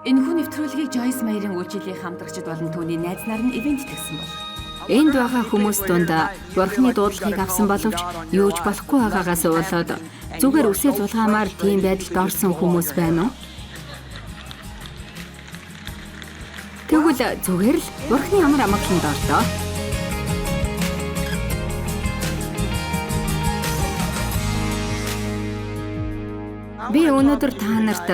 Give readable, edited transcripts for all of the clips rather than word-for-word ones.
Энэхүү нэвтрүүлгийг Joyce Meyer-ийн үйлчилгээ хамтрагчид болон түүний найз нар нь ивент итгэсэн бол. Энд байгаа хүмүүс дунд Бурхны дуудлагыг авсан боловч юу ч болохгүй байгаагаас болоод зүгээр үсээ зулгаамаар тийм байдалд орсон хүмүүс байна уу? Тэгвэл зүгээр л Бурхны амар амгалан доорлоо. Би өнөөдөр та нарт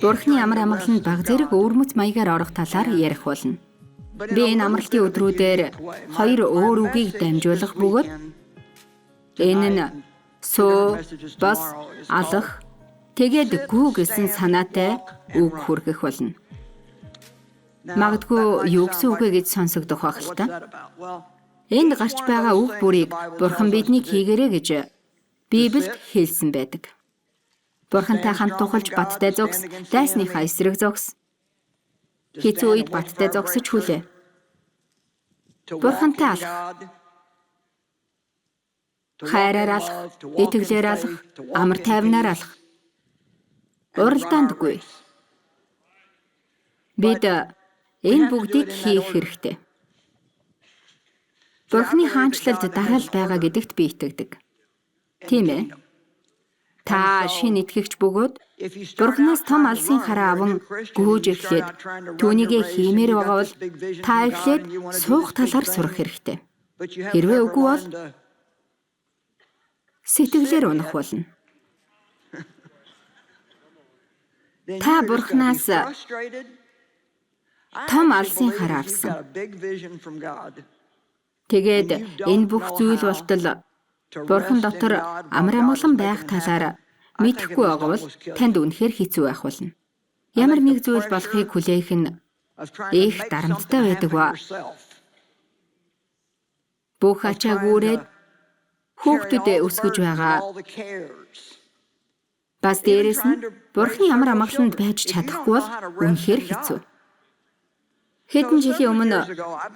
Бурхны амар амгаланд баг зэрэг өвөрмөц маягаар орох талаар ярих болно. Би энэ амралтын өдрүүдээр хоёр өөр үгийг дамжуулах бөгөөд энэ нь суу, бас, алах, тэгээд гүү гэсэн санаатай үг хүргэх болно. Магадгүй юу гэсэн үг гэж сонсогдох байх л та. Энд гарч байгаа үг бүрийг Бурхан биднийг хийгээрэй гэж Библиэд хэлсэн байдаг. Бурхантай хамт тухалж баттай зогс, дайсныхаа эсрэг зогс. Хэцүү үед баттай зогсож хүлээ. Бурхантай алах. Хайраар алах, итгэлээр алах, амар тайвнаар алах. Уралдаандгүй. Бид энэ бүгдийг хийх хэрэгтэй. Бурхны хаанчлалд дараал байгаа гэдэгт би итгэдэг. Тийм ээ. Та шин итгэгч бөгөөд Бурханаас том алсын хараа аван гүйж эхлээд түүнийгээ хиймээр байгаа бол та эхлээд суух талаар сурах хэрэгтэй. Хэрвээ үгүй бол сэтгэлээр унах болно. Та Бурханаас том алсын хараа авсан. Тэгээд энэ бүх зүйл болтол Бурхан дотор амар амгалан байх талаар мэдэхгүй байгаа бол танд үнэхээр хэцүү байх болно. Ямар нэг зүйл болохыг хүлээх нь их дарамттай байдаг ба. Бүх ачааг үүрээд хүүхдүүдэд өсгөж байгаа. Бас дээрэс нь Бурханы амар амгаланд байж чадахгүй бол үнэхээр хэцүү. Хэдэн жилийн өмнө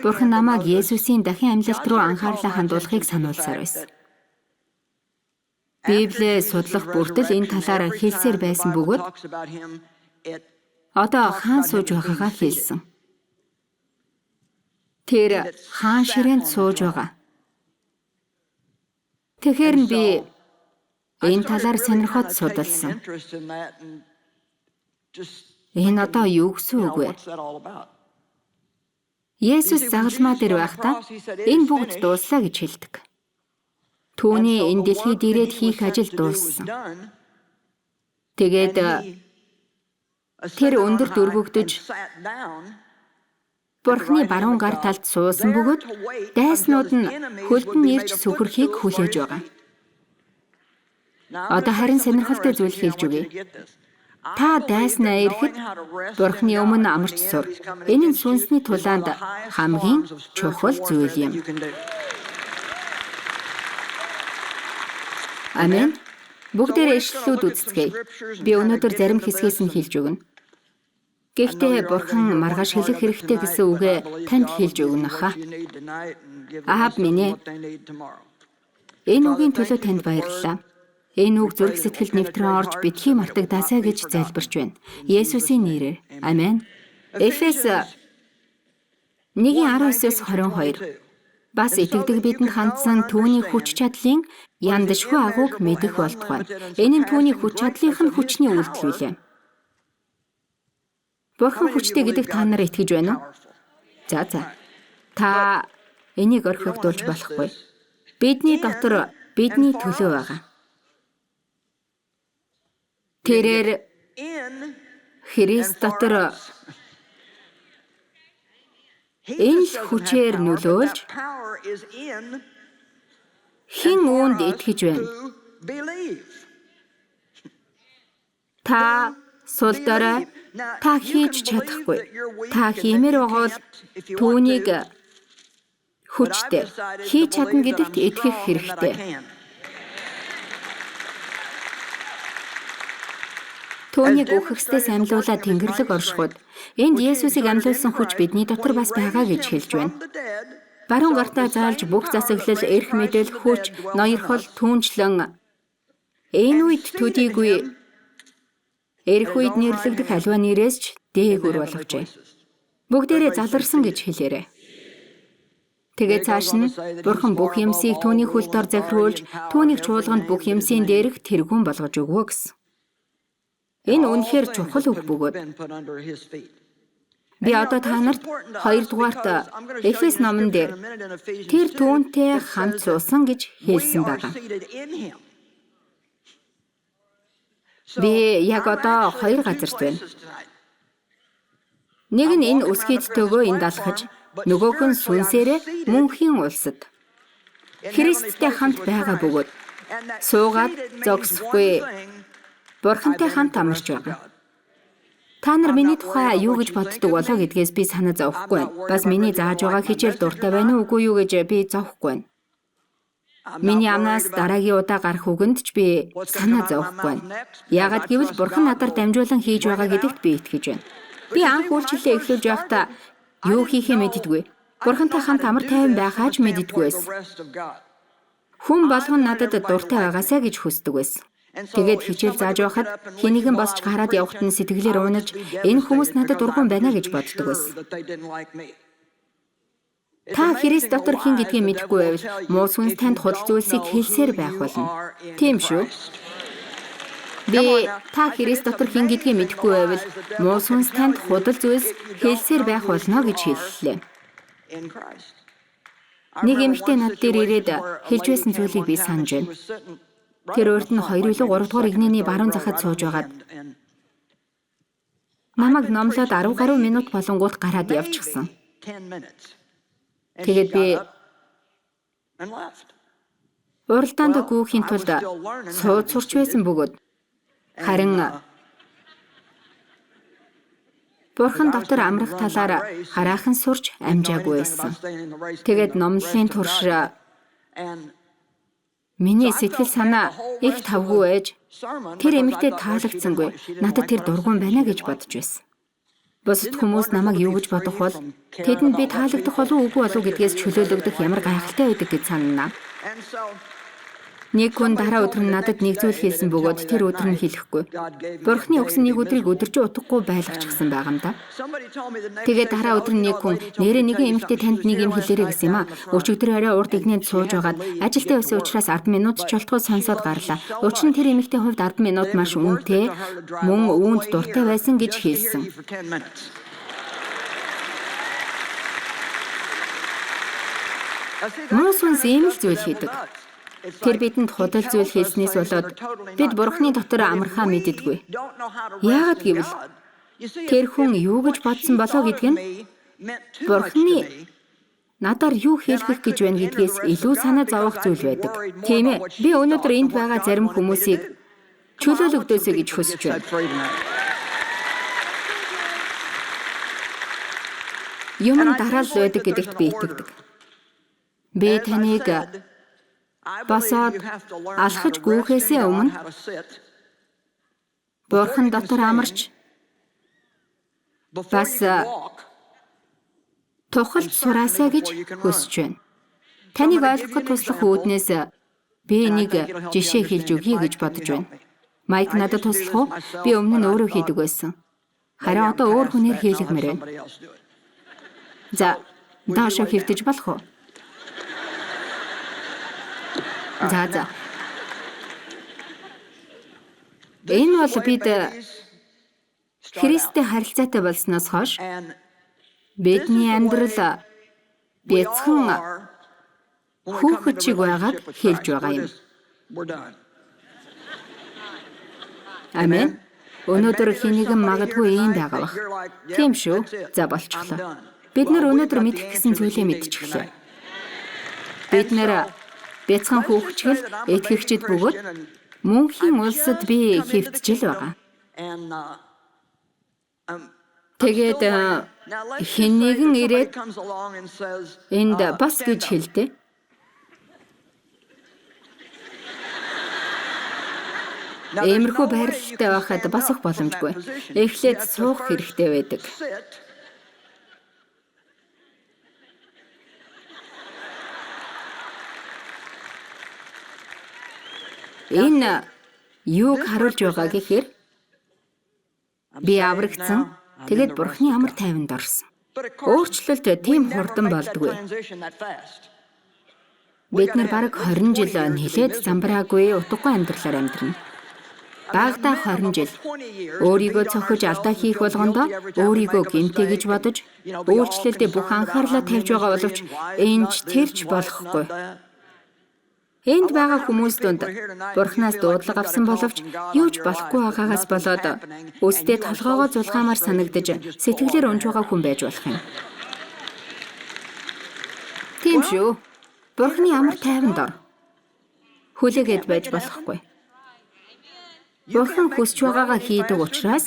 Бурхан намайг Есүсийн дахин амьлалт руу анхаарлаа хандуулахыг сануулсаар байсан. Библийг судлах бүртэл энэ талаар хэлсээр байсан бөгөөд одоо хаан сууж байгаагаа хэлсэн. Тэр хаан ширээнд сууж байгаа. Тэгэхээр нь би энэ талаар сонирхоод судалсан. Энэ одоо юу гэсэн үг вэ? Есүс загалмаа дээр байхдаа энэ бүгд дууслаа гэж хэлдэг. Түүний энэ дэлхийд ирээд хийх ажил дууссан. Тэгээд тэр өндөр дөрвөгдөж Бурханы баруун гар талд суусан бөгөөд дайснууд нь хөлдөн ирж сүхэрхийг хүлээж байгаа. Одоо харин сонирхолтой зүйл хэлж өгье. Та дайснаа ирэхэд Бурханы өмнө амарч сур. Энэ нь сүнсний тулаанд хамгийн чухал зүйл юм. Амен. Бүгдээрээ ишлэлүүд үзцгээе. Би өнөөдөр зарим хэсгээс нь хэлж өгнө. Гэхдээ Бурхан маргааш хэлэх хэрэгтэй гэсэн үгээ танд хэлж өгнө хаа. Аав минь ээ. Энэ үгийн төлөө танд баярлалаа. Энэ үг зүрх сэтгэлд нэвтрэн орж битгий мартагдаасаа гэж залбирч байна. Есүсийн нэрээр. Амен. Эфес 1:19-22. Бас итгэдэг бидэнд хандсан түүний хүч чадлын яндашгүй агууг мэдэх болтугай. Энэ нь түүний хүч чадлынх нь хүчний үйлдэл билээ. Бурхан хүчтэй гэдэг та нар итгэж байна уу? За. Та энийг орхигдуулж болохгүй. Бидний дотор бидний төлөө байгаа. Тэрээр Христ дотор энэ л хүчээр нөлөөлж хэн үүнд итгэж байна? Та сул дорой та хийж чадахгүй. Та хиймээр байгаа бол түүнийг хүчтэй хийж чадна гэдэгт итгэх хэрэгтэй. Түүнийг үхэхстээс амьлуулаад Тэнгэрлэг оршихуд энд Есүсийг амьлуулсан хүч бидний дотор бас байгаа гэж хэлж байна. Баруун гартаа заалж бүх засаглал, эрх мэдэл, хүч, ноёрхол, түүнчлэн энэ үед төдийгүй Эрх үед нэрлэгдэх аливаа нэрээс ч дээгүүр болгожээ. Бүгдээрээ заларсан гэж хэлээрэй. Тэгээд цааш нь Бурхан бүх юмсыг түүний хөл дор захируулж, түүнийг чуулганд бүх юмсийн дээрх тэргүүн болгож өгвөө гэсэн. Энэ үнэхээр чухал үг бөгөөд. Би одоо та нарт 2 дугаарт Эфес номон дээр тэр түүнтэй хамт суусан гэж хэлсэн байна. Би яг одоо 2 газарт байна. Нэг нь энэ өсгийдтэйгөө энд алхаж, нөгөөх нь сүнсээрээ мөнхийн улсад Христтэй хамт байгаа бөгөөд суугаад зогсохгүй Бурхантай хамт амарч байгаа. Та нар миний тухай юу гэж боддог болоо гэдгээс би санаа зовхгүй байна. Бас миний зааж байгаа хичээл дуртай байна уу үгүй юу гэж би зовхгүй байна. Миний амнаас дараагийн удаа гарах үгэнд ч би санаа зовхгүй байна. Яагад гэвэл Бурхан надаар дамжуулан хийж байгаа гэдэгт би итгэж байна. Би анх үйлчлэлээ эхлүүлж байхдаа юу хийхээ мэддэггүй. Бурхантай хамт амар тайван байхаа ч мэддэггүй байсан. Хүн болгон надад дуртай байгаасаа гэж хүсдэг байсан. Тэгээд хичээл зааж байхад хэнийгэн босч гараад явахт нь сэтгэлээр уунаж энэ хүмүүс надад дургуун байна гэж боддог байсан. Та Христ дотор хэн гэдгийг мэдэхгүй байвал муу сүнс танд худал зүйлсийг хэлсээр байх болно. Тийм шүү. Би та Христ дотор хэн гэдгийг мэдэхгүй байвал муу сүнс танд худал зүйлс хэлсээр байх болно гэж хэллээ. Нэг эмэгтэй над дээр ирээд хэлж байсан зүйлийг би санаж байна. Тэр урд нь 2 илүү 3 дугаар игнэний баруун захад сууж байгаад намайг номлоод 10 гаруй минут болонгууд гараад явчихсан. Тэгээд би уралдаанд гүүхийн тулд сууд сурч байсан бөгөөд харин Бурхан дотор амрах талаар хараахан сурч амжаагүй байсан. Тэгээд номлолын турш миний сэтгэл санаа их тавгүй байж тэр эмэгтэй таалагдсангүй. Надад тэр дургуун байна гэж бодож байсан. Бусад хүмүүс намайг юу гэж бодох бол тэдэнд би таалагдах болов уу үгүй болов гэдгээс чөлөөлөгдөх ямар гайхалтай байдаг гэж санана. Нэг хүн дараа өдөр нь надад нэг зүйл хэлсэн бөгөөд тэр өдөр нь хэлэхгүй. Бурхны өгсөн нэг өдрийг өдөржин утгагүй байлгачихсан байгаа юм да. Тэгээд дараа өдөр нь нэг хүн нэрээ нэгэн эмэгтэй танд нэг юм хэлээрэй гэсэн юм а. Өчигдөр арай урд игнэнд сууж байгаад ажилдаа байсан учраас 10 минут ч болтгоо сонсоод гарлаа. Учир нь тэр эмэгтэй хувьд 10 минут маш үнэтэй, мөн үүнд дуртай байсан гэж хэлсэн. Муу сүнс ийм л зүйл хийдэг. Тэр бидэнд худал зүйл хийснээс болоод бид Бурхны дотор амархаа мэддэггүй. Яагаад гэвэл тэр хүн юу гэж бодсон болоо гэдг нь Бурхны надаар юу хэлэх гэж байна гэдгээс илүү санаа зовох зүйл байдаг. Тийм ээ. Би өнөөдөр энд байгаа зарим хүмүүсийг чөлөөлөгдөөсэй гэж хүсэж байна. Юм дараал байдаг гэдэгт би итгэдэг. Би таныг босоод алхаж гүйхээсээ өмнө Бурхан дотор амарч бас тухалж сураасаа гэж хүсэж байна. Таныг ойлгоход туслах үүднээс би нэг жишээ хэлж өгье гэж бодож байна. Майк надад туслах уу? Би өмнө нь өөрөө хийдэг байсан. Харин одоо өөр хүнээр хийлгэмээр байна. За, даашаа хэвтэж болох уу? За. Энэ бол бид Христтэй харилцаатай болсноос хойш бидний амьдрал бяцхан хүүхэд шиг байгаад хэлж байгаа юм. Амен. Өнөөдөр хинэгэн магадгүй ийм байгаа бах. Тийм шүү. За болчихлоо. Бид нар өнөөдөр мэдэх гэсэн зүйлээ мэдчихлээ. Бид нар бяцхан хүүхчгэл итгэгчд бөгөөд мөнхийн улсад би хэвтжил байгаа. Тэгээд хэн нэгэн ирээд энд бас гэж хэлдэг. Иймэрхүү байрлалтай байхад бас их боломжгүй. Эхлээд суух хэрэгтэй байдаг. Энэ юуг харуулж байгаа гэхээр Би аврагдсан. Тэгээд Бурхны амар тайванд орсон. Өөрчлөлт тийм хурдан болдгүй. Бид нар бараг 20 жил нэлээд замбраагүй утгагүй амьдралаар амьдрна. Багадаа 20 жил өөрийгөө цохиж алдаа хийх болгондоо өөрийгөө гэмтээ гэж бодож үйлчлэлдээ бүх анхаарлаа тавьж байгаа боловч энэч тэрч болохгүй. Энд байгаа хүмүүс донд Бурханаас дуудлага авсан боловч юуж болохгүй байгаагаас болоод үстэй толгоогоо зулгаамаар санагдаж сэтгэлээр унж байгаа хүн байж болох юм. Тийм шүү. Бурхны амар тайванд ор. Хүлээгээд байж болохгүй. Бурхан хүсч байгаагаа хийдэг учраас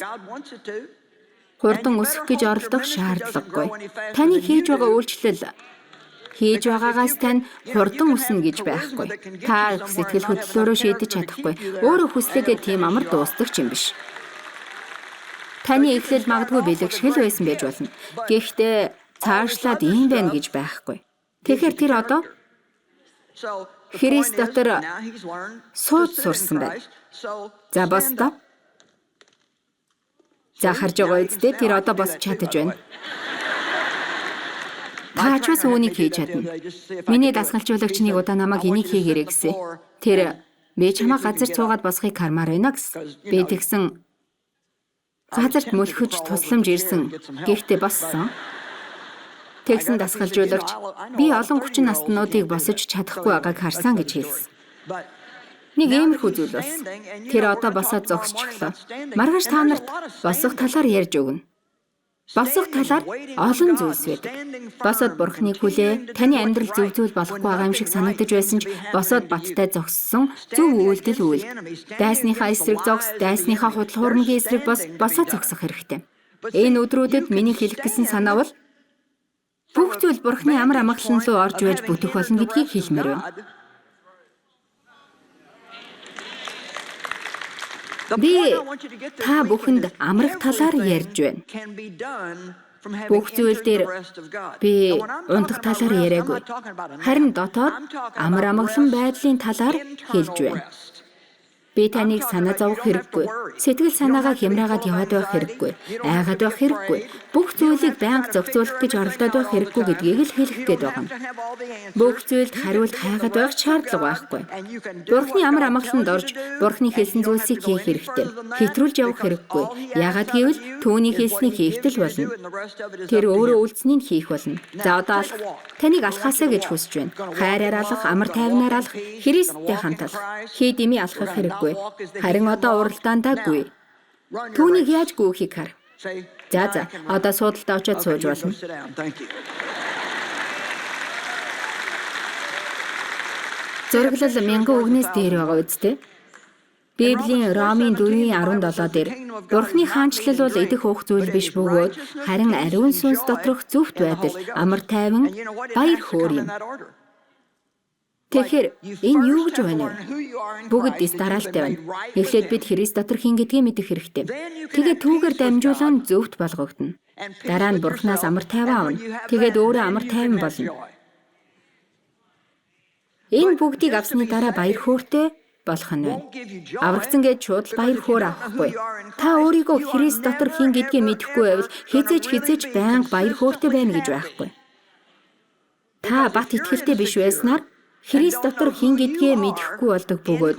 хурдан өсөх гэж оролдох шаардлагагүй. Таны хийж байгаа үйлчлэл хийж байгаагаас тань хурдан өснө гэж байхгүй. Та сэтгэл хөдлөлөөрөө шийдэж чадахгүй. Өөрөө хүслээгээ тийм амар дуустдаг юм биш. Таны эхлэл магадгүй бэлэгшгэл байсан байж болно. Гэхдээ цаашлаад ийм байна гэж байхгүй. Тэгэхээр тэр одоо Христ дотор сууд сурсан байна. За босдоо. За харж байгаа үсттэй тэр одоо босч чадаж байна. Та ч бас үүнийг хийж чадна. Миний дасгалжуулагч нэг удаа намайг энийг хийгээрэй гэсэн. Тэр би чамаа газар цуугаад босхийг кармаар байна гэсэн. Би тэгсэн газарт мөлхөж тусламж ирсэн. Гэхдээ боссон. Тэгсэн дасгалжуулагч би олон хүчин наснуудыг босож чадахгүй байгааг харсан гэж хэлсэн. Нэг иймэрхүү зүйл болсон. Тэр одоо босоод зогсчихлоо. Маргааш та нарт босох талаар ярьж өгнө. Босох талаар олон зүйлс байдаг. Босоод Бурхныг хүлээ, таны амьдрал зөв зүйл болохгүй байгаа юм шиг санагдаж байсан ч босоод баттай зогссон зөв үйлдэл үйл. Дайсныхаа эсрэг зогс, дайсныхаа худал хуурмгийн эсрэг босоод зогсох хэрэгтэй. Энэ өдрүүдэд миний хэлэх гэсэн санаа бол бүх зүйл Бурхны амар амгалан руу орж байж бүтэх болно гэдгийг хэлмээр байна. Би та бүхэнд амрах талаар ярьж байна. Бүх зүйл дээр би унтах талаар яриаггүй. Харин дотоод амар амгалан байдлын талаар хэлж байна. Би таныг санаа зовох хэрэггүй. Сэтгэл санаагаа хямраагаад яваад байх хэрэггүй. Айгаад байх хэрэггүй. Бүх зүйлийг байнга зохицуулах гэж оролдоод байх хэрэггүй гэдгийг л хэлэх гээд байгаа юм. Бүх зүйлд хариулт хайгаад байх шаардлага байхгүй. Бурхны амар амгаланд орж, Бурхны хэлсэн зүйлсийг хийх хэрэгтэй. Хэтрүүлж явах хэрэггүй. Яагаад гэвэл түүний хэлснийг хийхдээ л болно. Тэр өөрөө үлдсэнийг хийх болно. За одоо алах. Таныг алхаасаа гэж хүсэж байна. Хайраар алах, амар тайвнаар алах, Христтэй хамт алах. Хий дими алхах хэрэггүй. Харин одоо уралдаандаагүй. Түүнийг яаж гүйхийг хар. За одоо суудалтаа очиад сууж болно. Зураглал 1000 үгнээс дээр байгаа үстэй. Библийн Ромын 4:17 дээр Бурхны хаанчлал бол идэх уух зүйл биш бөгөөд харин ариун сүнс доторх зөвхт байдал, амар тайван, баяр хөөр юм. Тэгэхээр энэ юу гэж байна вэ? Бүгд дэс дараалтай байна. Эхлээд бид Христ дотор хин гэдгийг мэдэх хэрэгтэй. Тэгээд түүгээр дамжуулан зөвхт болгогдно. Дараа нь Бурханаас амар тайван авна. Тэгээд өөрөө амар тайван болно. Энэ бүгдийг авсны дараа баяр хөөртэй болох нь байна. Аврагдсан гэж шууд баяр хөөр авахгүй. Та өөрийгөө Христ дотор хин гэдгийг мэдэхгүй байвал хизээж байнга баяр хөөртэй байна гэж байхгүй. Та бат итгэлтэй биш байснаар Христ дотор хин гэдгээ мэдэхгүй болдог бөгөөд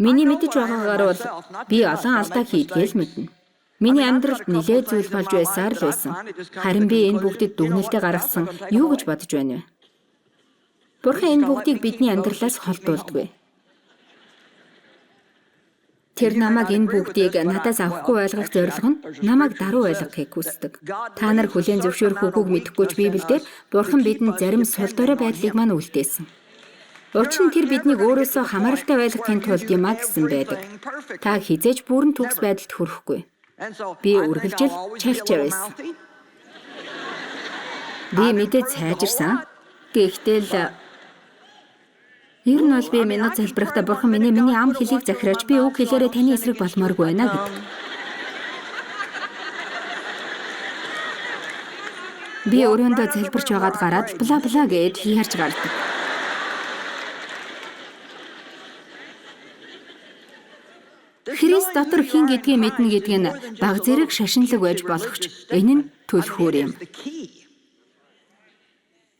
миний мэдэж байгаагаар бол би олон алдаа хийдгээл мэднэ. Миний амьдралд нэлээд зүйл болж байсаар л байсан. Харин би энэ бүгдэд дүгнэлтээ гаргасан юу гэж бодож байна вэ? Бурхан энэ бүгдийг бидний амьдралаас холдуулдаггүй. Тэр намайг энэ бүгдийг надаас авахгүй ойлгох зорилго нь намайг даруй ойлгохыг хүсдэг. Та нар хүлээн зөвшөөрөх үгүйг мэдэхгүй ч Библиэлд Бурхан бидэнд зарим сул дорой байдлыг маань үлдээсэн. Учир нь тэр биднийг өөрөөсөө хамааралтай байлгахын тулд юмаа гэсэн байдаг. Та хизээж бүрэн төгс байдалд хүрэхгүй. Би үргэлжил чалчаа байсан. Би мэдээд сайжирсан. Гэхдээ л ер нь бол би минут залбирахтаа Бурхан миний ам хэлийг захираач би үг хэлээрээ таны эсрэг болмооргүй байна гэдэг. Би өрөөндөө залбирч байгаад гараад бла гэж ярьж гардаг. Христ дотор хэн гэдгийг мэднэ гэдэг нь баг зэрэг шашинлаг байж болох ч энэ нь түлхүүр юм.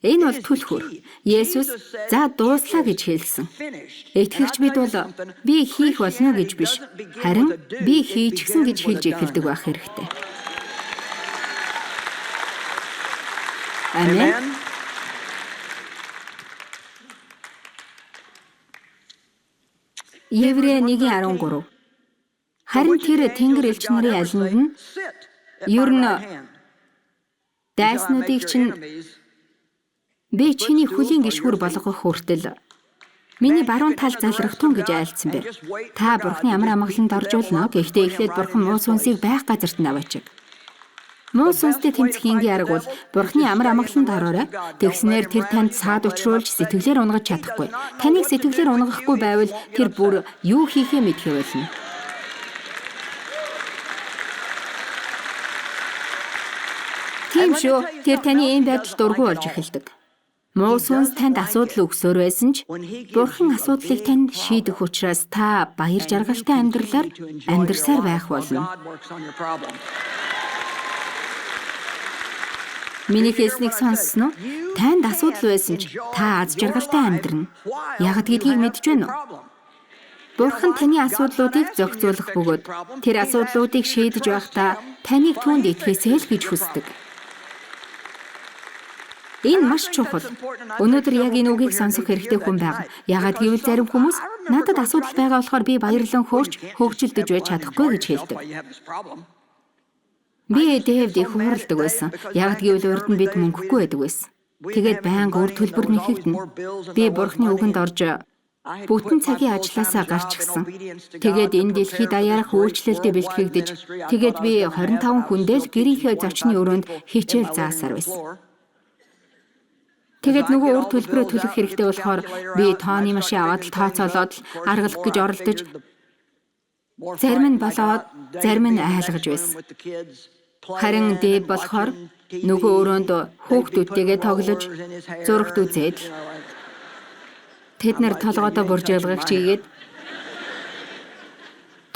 Энэ бол түлхүүр. Есүс за дууслаа гэж хэлсэн. Итгэгч бид бол би хийх болно гэж биш, харин би хийчихсэн гэж хэлж эхэлдэг байх хэрэгтэй. Амен. Еврей 1:13. Харин тэр Тэнгэр элч нарын алинд нь ер нь дайснуудыг чинь би чиний хөлийн гишгүр болгох хүртэл миний баруун тал залрах тун гэж айлцсан бэ. Та Бурхны амар амгаланд орж болно. Гэхдээ эхлээд Бурхан муу сүнсийг байх газарт наваачиг. Муу сүнстэй тэмцэх энгийн арга бол Бурхны амар амгаланд ороорой. Тэгснээр тэр танд саад учруулж сэтгэлээр унгаж чадахгүй. Таныг сэтгэлээр унгахгүй байвал тэр бүр юу хийхээ мэдхээ болно. Тийм шүү. Тэр таны энэ байдал дургүй болж эхэлдэг. Муу сүнс танд асуудал өгсөөр байсан ч Бурхан асуудлыг танд шийдэх учраас та баяр жаргалтай амьдралаар амьдрсаар байх болно. Миний хэлснийг сонссон уу? Танд асуудал байсан ч та аз жаргалтай амьдрна. Яг гэдгийг мэдж байна уу? Бурхан таны асуудлуудыг зохицуулах бөгөөд тэр асуудлуудыг шийдэж байхдаа таныг түүнд итгэхээсэй л гэж хүсдэг. Энэ маш чухал. Өнөөдөр яг энэ үгийг сонсох хэрэгтэй хүн байна. Яагаад гэвэл зарим хүмүүс надад асуудал байгаа болохоор би баярлан хөөрч хөгжилдөж байж чадахгүй гэж хэлдэг. Би Дэвд их хуурладаг байсан. Яагаад гэвэл урд нь бид мөнгөгүй байдаг байсан. Тэгээд байнга үр төлбөр нэхэгдэнэ. Би Бурхны үгэнд орж бүтэн цагийн ажилласаа гарч гисэн. Тэгээд энэ дэлхийд аяарах үйлчлэлтэд бэлтгэгдэж, тэгээд би 25 хүндэл гэрийнхээ зочны өрөөнд хичээл заасаар байсан. Тэгээд нөгөө үр төлбөрөө төлөх хэрэгтэй болохоор би тооны машин аваад л тооцоолоод л аргалах гэж оролдож, зарим нь болоод, зарим нь айлгаж байсан. Харин Дэв болохоор нөгөө өрөөнд хүүхдүүдтэйгээ тоглож, зурагт үзээд тэд нар толгойдоо буржуулгах чигээд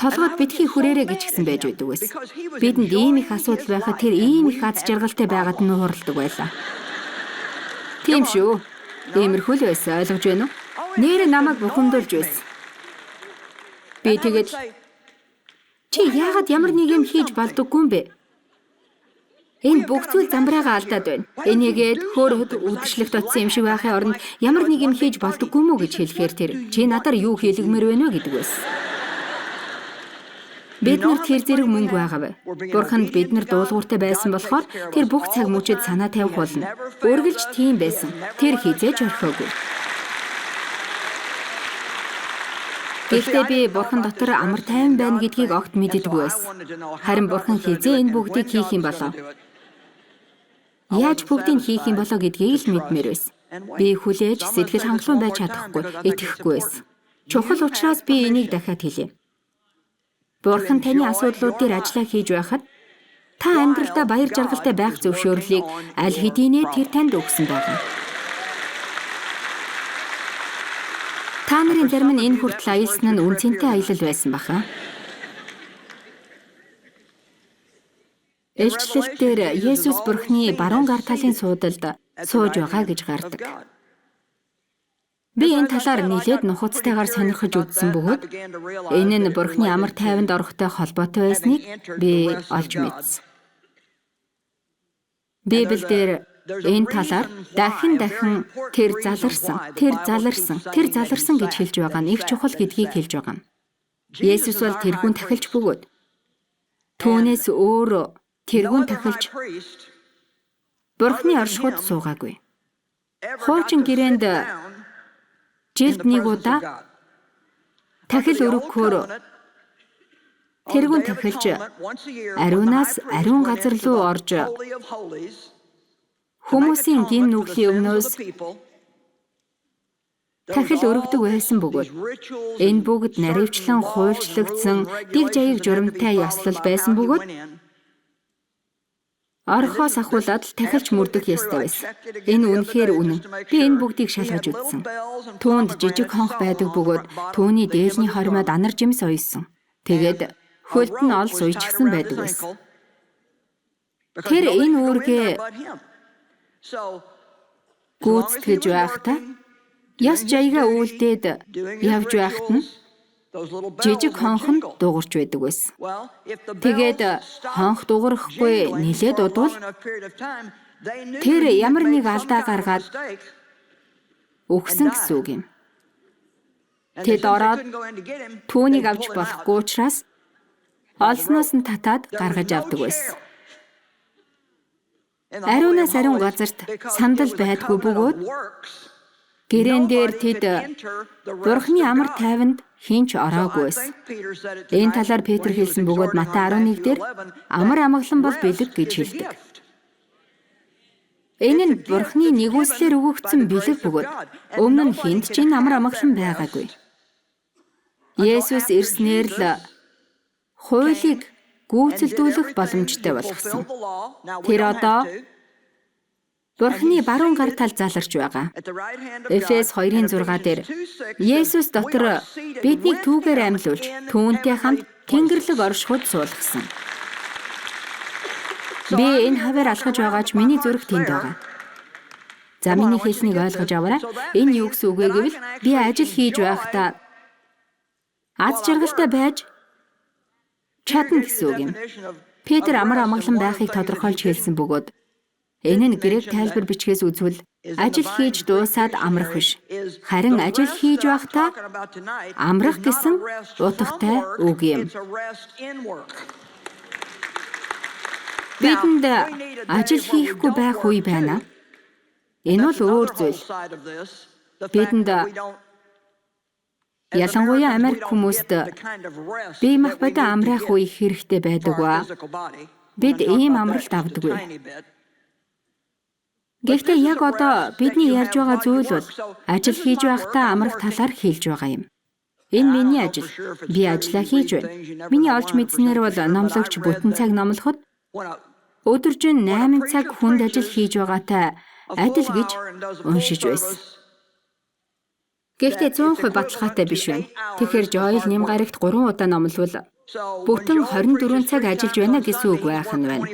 толгойд битгий хүрээрэ гэж гисэн байж байдаг байсан. Бидэнд ийм их асуудал байхад тэр ийм их аз жаргалтай байгаад нь хуурладаг байлаа. Тийм шүү. Иймэрхүү л байсан, ойлгож байна уу? Нэр намайг бухимдуулж байсан. Би тэгээд чи яагаад ямар нэг юм хийж болдоггүй юм бэ? Энэ бүх зүйл замбраагаа алдаад байна. Энийгээд хөөрөд үдшилэгт очсон юм шиг байхын оронд ямар нэг юм хийж болдоггүй мүү гэж хэлэхээр тэр чи надаар юу хийлгмээр байна вэ гэдэг байсан. Биднэрт тэр зэрэг мөнгө байгаа бай. Бурханд биднэр дуулууртай байсан болохоор тэр бүх цаг мөчид санаа тавих болно. Үргэлж тийм байсан. Тэр хизээж орхиогүй. Гэхдээ би Бурхан дотор амар тайван байна гэдгийг огт мэддэггүй байсан. Харин Бурхан хизээ энэ бүгдийг хийх юм болов? Яаж бүгдийг хийх юм болов гэдгийг л мэдмээр байсан. Би хүлээж сэтгэл хангалуун байж чадахгүй, итгэхгүй байсан. Чухал учраас би энийг дахиад хэлье. Бурхан таны асуудлууд дээр ажиллаа хийж байхад та амьдралдаа баяр жаргалтай байх зөвшөөрлийг аль хэдийнэ тэр танд өгсөн байна. Та нарын зарим нь энэ хүртэл аялсан нь үнцэнтэй аялал байсан баха. Илчлэл дээр Есүс Бурхны баруун гар талын суудалд сууж байгаа гэж гардаг. Би энэ талаар нэлээд нухацтайгаар сонирхож үзсэн бөгөөд энэ нь Бурхны амар тайванд орохтой холбоотой байсныг би олж мэдсэн. Библиэлд энэ талаар дахин тэр заларсан гэж хэлж байгаа нь их чухал гэдгийг хэлж байгаа юм. Есүс бол тэрүүн тахилч бөгөөд түүнээс өөр тэрүүн тахилч Бурхны оршихуйд суугаагүй. Хуучин гэрээнд жилд нэг удаа тахил өргөхөөр тэрүүн тахилч ариунаас ариун газар руу орж хүмүүсийн гин нүглийн өмнөөс тахил өргөдөг байсан бөгөөд энэ бүгд наривчлан хуульчлагдсан дэг жаяг журамтай ёслол байсан бөгөөд орхоос ахуулаад л тахилч мөрдөх ёстой байсан. Энэ үнэхээр үнэн. Би энэ бүгдийг шалгаж үзсэн. Түүнд жижиг хонх байдаг бөгөөд түүний дээлний хормойд анар жимс уйсан. Тэгээд хөлд нь ол суйчгсан байдаг байсан. Тэр энэ үүргээ гүйцэтгэж байхдаа яс жаягаа үйлдээд явж байхад нь жижиг хонхон дуурч байдаг байсан. Тэгээд хонх дуурахгүй нилээд удвал тэр ямар нэг алдаа гаргаад өгсөн гэсэн үг юм. Тэд ороод түүнийг авч болохгүй учраас олсноос нь татаад гаргаж авдаг байсан. Ариунаас ариун газарт сандал байдгүй бөгөөд гэрээн дээр тэд Бурхны амар тайванд хинч ороогүй байсан. Энэ талаар Петр хэлсэн бөгөөд Матай 11 дээр амар амгалан бол бэлэг гэж хэлдэг. Энэ нь Бурхны нэгүслэр өгөгдсөн бэлэг бөгөөд өмнө нь хинт ч энэ амар амгалан байгаагүй. Есүс ирснээр л хуулийг гүйцэлдүүлэх боломжтой болгосон. Тэр одоо Бурхны баруун гар тал заларч байгаа. Эфес 2:6 дээр Есүс дотор биднийг түүгээр амьлуулж, түүнтэй хамт Тэнгэрлэг оршихуйд суулгасан. Би энэ хавар алхаж байгаач миний зүрх тэнд байгаа. За миний хэлснийг ойлгож аваарай. Энэ юу гэсэн үг вэ гэвэл би ажил хийж байхдаа аз жаргалтай байж чадна гэсэн үг юм. Петр амар амгалан байхыг тодорхойлж хэлсэн бөгөөд энэ нь грек тайлбар бичгээс үзвэл ажил хийж дуусаад амрах биш. Харин ажил хийж байхдаа амрах гэсэн утгатай үг юм. Бидэнд ажил хийхгүй байх үе байна. Энэ бол өөр зүйл. Бидэнд ялангуяа Америк хүмүүст бие махбодоо амраах үе хэрэгтэй байдаг ба бид ийм амралт авдаггүй. Гэхдээ яг одоо бидний ярьж байгаа зүйл бол ажил хийж байхдаа амрах талаар хэлж байгаа юм. Энэ миний ажил. Би ажиллаа хийж байна. Миний олж мэдснээр бол номлогч бүтэн цаг номлоход өдөржин 8 цаг хүнд ажил хийж байгаатай адил гэж уншиж байсан. Гэхдээ 100% баталгаатай биш байна. Тэгэхээр Жоэл нэм гарагт 3 удаа номловол бүтэн 24 цаг ажиллаж байна гэсэн үг байх нь байна.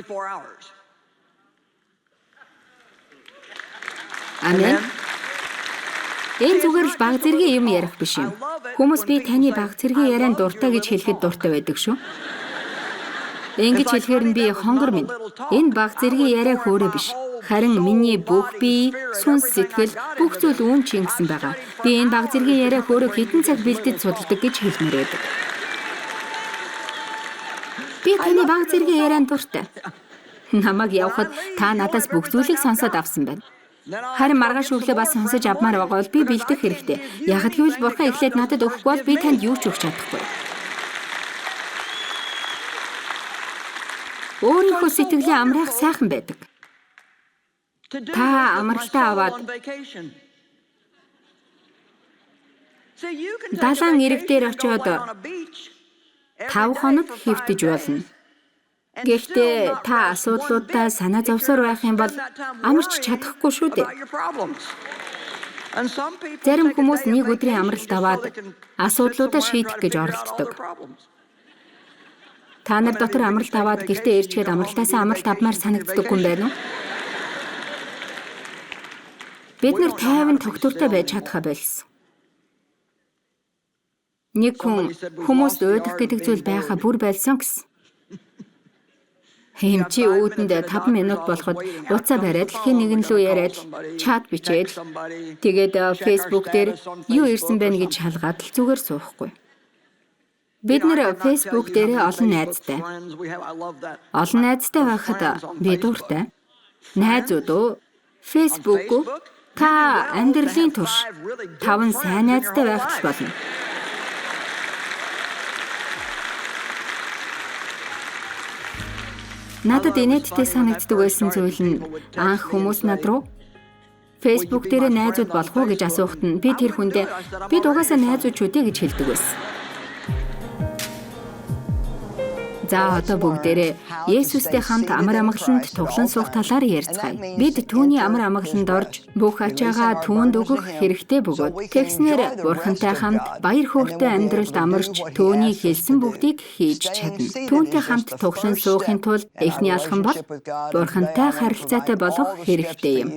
Амен. Энэ зүгээр л баг зэргийн юм ярих биш юм. Хүмүүс би таны баг зэргийн ярианд дуртай гэж хэлэхэд дуртай байдаг шүү. Ингэж хэлэхээр нь би хонгор минь. Энэ баг зэргийн яриа хөөрэ биш. Харин миний бүх бие, сүнс сэтгэл бүх зүйл үүн чинь гэсэн байгаа. Би энэ баг зэргийн яриа хөөрэ хэдэн цаг бэлдэж судалдаг гэж хэлмээр байдаг. Би таны баг зэргийн ярианд дуртай. Намайг явахад та надаас бүх зүйлийг сонсоод авсан байна. Харин маргааш өглөө бас сонсож авмаар байгаа бол би бэлдэх хэрэгтэй. Яг гэвэл Бурхан эхлээд надад өгөхгүй бол би танд юу ч өгч чадахгүй. Өөрийнхөө сэтгэлийн амраах сайхан байдаг. Та амралтаа аваад далайн ирэг дээр очиод 5 хоног хэвтэж болно. Гэхдээ та асуудлуудаа санаа зовсоор байх юм бол амарч чадахгүй шүү дээ. Зарим хүмүүс нэг өдрийн амралт аваад асуудлуудаа шийдэх гэж оролддог. Та нар дотор амралт аваад гэртээ ирчгээд амралтаасаа амралт авмаар санагддаг хүн байна уу? Бид нэр тайван тогтвортой байж чадхаа байлсан. Нэг хүн хүмүүст уйдах гэдэг зүйл байхаа бүр байлсан гэсэн. Хэмчи өөдөнд 5 минут болоход уцаа бариад хин нэгэн лүү яриад чат бичээд тэгээд Facebook дээр юу ирсэн бэ гэж шалгаад л зүгээр суухгүй. Бид нэр Facebook дээр олон найзтай. Олон найзтай байхад би дуртай. Найзууд уу Facebook уу та амьдралын турш 5 сайн найзтай байх л болно. Надад инээдтэй санагддаг байсан зүйл нь анх хүмүүс над руу Facebook дээр найзууд болох уу гэж асуухад нь би тэр хүндээ бид угаасаа найзууд ч үдэ гэж хэлдэг байсан. За одоо бүгдээрээ Есүстэй хамт амар амгаланд туглан суух талаар ярьцгаая. Бид түүний амар амгаланд орж бүх ачаагаа түүнд өгөх хэрэгтэй бөгөөд тэгснээр Бурхантай хамт баяр хөөртэй амьдралд амарч түүний хэлсэн бүгдийг хийж чадна. Түүнтэй хамт туглан суухын тулд эхний алхам бол Бурхантай харилцаатай болох хэрэгтэй юм.